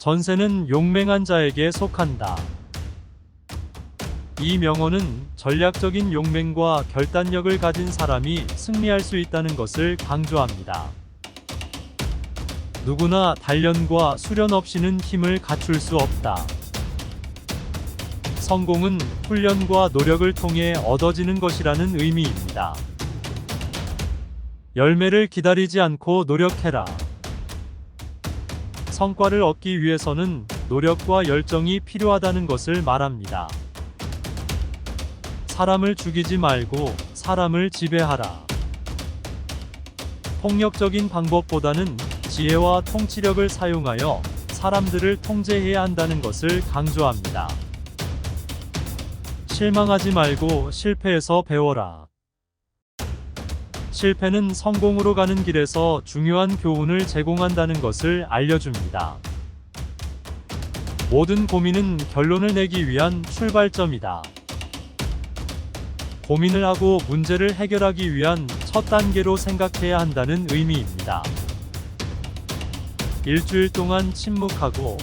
전세는 용맹한 자에게 속한다. 이 명언은 전략적인 용맹과 결단력을 가진 사람이 승리할 수 있다는 것을 강조합니다. 누구나 단련과 수련 없이는 힘을 갖출 수 없다. 성공은 훈련과 노력을 통해 얻어지는 것이라는 의미입니다. 열매를 기다리지 않고 노력해라. 성과를 얻기 위해서는 노력과 열정이 필요하다는 것을 말합니다. 사람을 죽이지 말고 사람을 지배하라. 폭력적인 방법보다는 지혜와 통치력을 사용하여 사람들을 통제해야 한다는 것을 강조합니다. 실망하지 말고 실패에서 배워라. 실패는 성공으로 가는 길에서 중요한 교훈을 제공한다는 것을 알려줍니다. 모든 고민은 결론을 내기 위한 출발점이다. 고민을 하고 문제를 해결하기 위한 첫 단계로 생각해야 한다는 의미입니다. 일주일 동안 침묵하고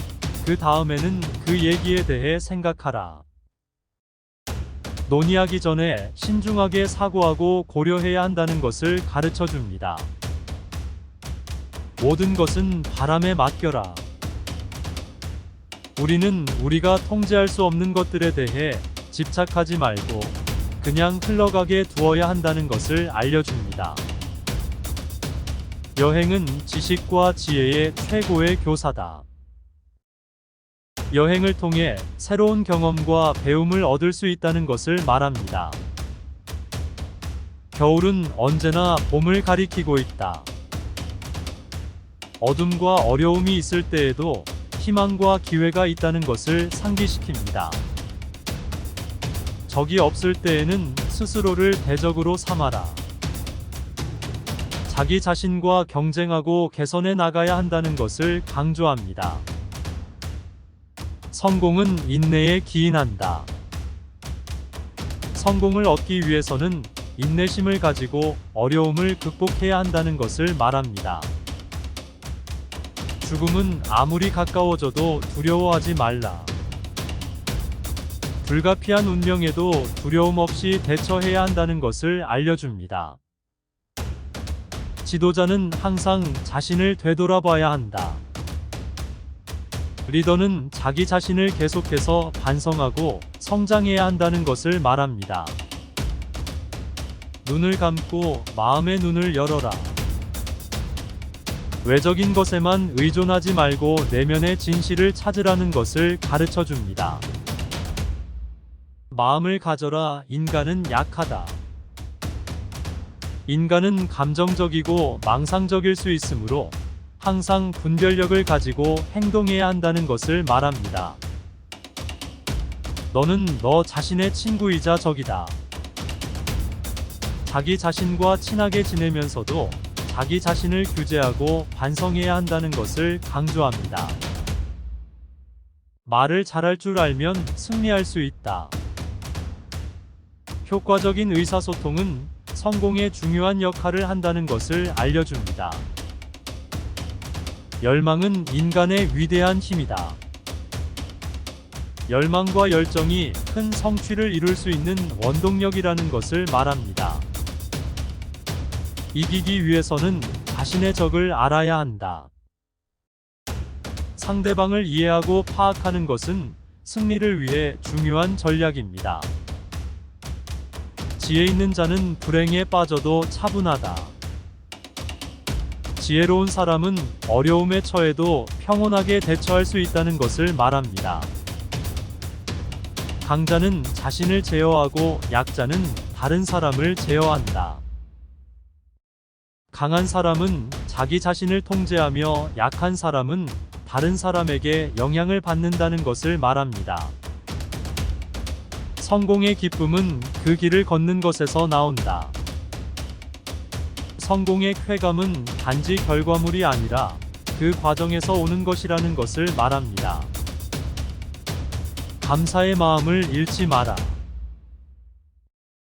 그 다음에는 그 얘기에 대해 생각하라. 논의하기 전에 신중하게 사고하고 고려해야 한다는 것을 가르쳐 줍니다. 모든 것은 바람에 맡겨라. 우리는 우리가 통제할 수 없는 것들에 대해 집착하지 말고 그냥 흘러가게 두어야 한다는 것을 알려줍니다. 여행은 지식과 지혜의 최고의 교사다. 여행을 통해 새로운 경험과 배움을 얻을 수 있다는 것을 말합니다. 겨울은 언제나 봄을 가리키고 있다. 어둠과 어려움이 있을 때에도 희망과 기회가 있다는 것을 상기시킵니다. 적이 없을 때에는 스스로를 대적으로 삼아라. 자기 자신과 경쟁하고 개선해 나가야 한다는 것을 강조합니다. 성공은 인내에 기인한다. 성공을 얻기 위해서는 인내심을 가지고 어려움을 극복해야 한다는 것을 말합니다. 죽음은 아무리 가까워져도 두려워하지 말라. 불가피한 운명에도 두려움 없이 대처해야 한다는 것을 알려줍니다. 지도자는 항상 자신을 되돌아봐야 한다. 리더는 자기 자신을 계속해서 반성하고 성장해야 한다는 것을 말합니다. 눈을 감고 마음의 눈을 열어라. 외적인 것에만 의존하지 말고 내면의 진실을 찾으라는 것을 가르쳐 줍니다. 마음을 가져라. 인간은 약하다. 인간은 감정적이고 망상적일 수 있으므로 항상 분별력을 가지고 행동해야 한다는 것을 말합니다. 너는 너 자신의 친구이자 적이다. 자기 자신과 친하게 지내면서도 자기 자신을 규제하고 반성해야 한다는 것을 강조합니다. 말을 잘할 줄 알면 승리할 수 있다. 효과적인 의사소통은 성공에 중요한 역할을 한다는 것을 알려줍니다. 열망은 인간의 위대한 힘이다. 열망과 열정이 큰 성취를 이룰 수 있는 원동력이라는 것을 말합니다. 이기기 위해서는 자신의 적을 알아야 한다. 상대방을 이해하고 파악하는 것은 승리를 위해 중요한 전략입니다. 지혜 있는 자는 불행에 빠져도 차분하다. 지혜로운 사람은 어려움에 처해도 평온하게 대처할 수 있다는 것을 말합니다. 강자는 자신을 제어하고 약자는 다른 사람을 제어한다. 강한 사람은 자기 자신을 통제하며 약한 사람은 다른 사람에게 영향을 받는다는 것을 말합니다. 성공의 기쁨은 그 길을 걷는 것에서 나온다. 성공의 쾌감은 단지 결과물이 아니라 그 과정에서 오는 것이라는 것을 말합니다. 감사의 마음을 잃지 마라.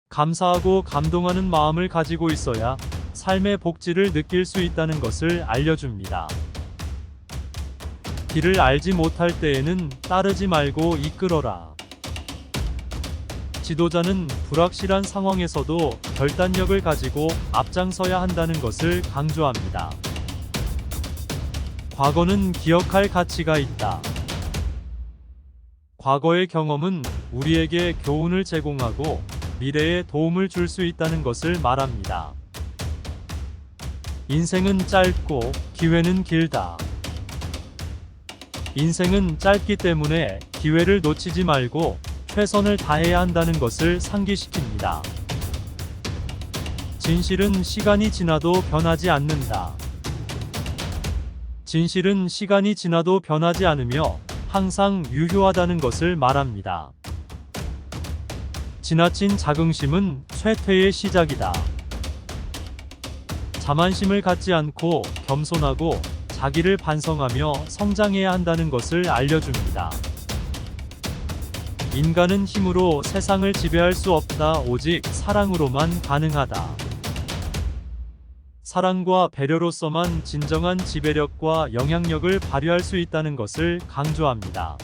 감사하고 감동하는 마음을 가지고 있어야 삶의 복지를 느낄 수 있다는 것을 알려줍니다. 길을 알지 못할 때에는 따르지 말고 이끌어라. 지도자는 불확실한 상황에서도 결단력을 가지고 앞장서야 한다는 것을 강조합니다. 과거는 기억할 가치가 있다. 과거의 경험은 우리에게 교훈을 제공하고 미래에 도움을 줄 수 있다는 것을 말합니다. 인생은 짧고 기회는 길다. 인생은 짧기 때문에 기회를 놓치지 말고 최선을 다해야 한다는 것을 상기시킵니다. 진실은 시간이 지나도 변하지 않는다. 진실은 시간이 지나도 변하지 않으며 항상 유효하다는 것을 말합니다. 지나친 자긍심은 쇠퇴의 시작이다. 자만심을 갖지 않고 겸손하고 자기를 반성하며 성장해야 한다는 것을 알려줍니다. 인간은 힘으로 세상을 지배할 수 없다. 오직 사랑으로만 가능하다. 사랑과 배려로서만 진정한 지배력과 영향력을 발휘할 수 있다는 것을 강조합니다.